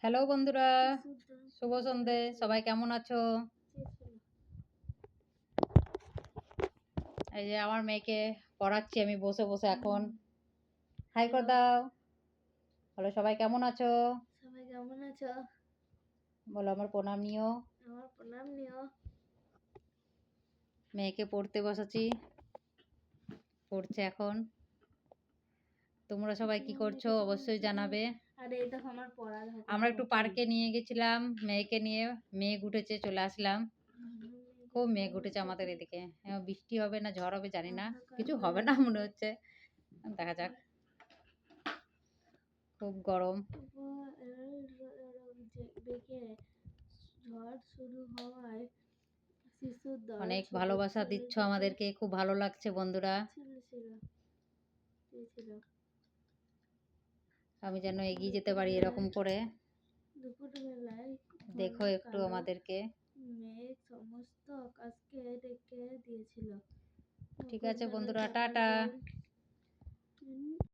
Hello বন্ধুরা, শুভ সন্ধে। সবাই কেমন আছো? এই যে আমার মেয়েকে পড়াচ্ছি আমি বসে বসে এখন। হাই করে দাও। বলো সবাই কেমন আছো? সবাই কেমন আছো? বলো আমার প্রণাম নিও। আমার প্রণাম নিও। মেয়েকে পড়তে বসাচ্ছি, পড়ছে এখন। তোমরা সবাই কি করছো অবশ্যই জানাবে। আর এই দেখো আমার পড়া দেখো। আমরা একটু পার্কে নিয়ে গেছিলাম মেয়েকে নিয়ে, মেঘ উঠেছে চলে আসলাম। খুব মেঘ উঠেছে আমাদের এদিকে। বৃষ্টি হবে না ঝড় হবে জানি না, কিছু হবে না মনে হচ্ছে, দেখা যাক। খুব গরম। ঝড় শুরু হওয়ায় শিশুর দল অনেক ভালোবাসা দিচ্ছ আমাদেরকে, খুব ভালো লাগছে বন্ধুরা। আমি যেন এগিয়ে যেতে পারি এরকম করে। দুপুরবেলায় দেখো একটু আমাদেরকে। মেঘ সমস্ত আকাশকে ঢেকে দিয়েছিল। ঠিক আছে বন্ধুরা, টাটা।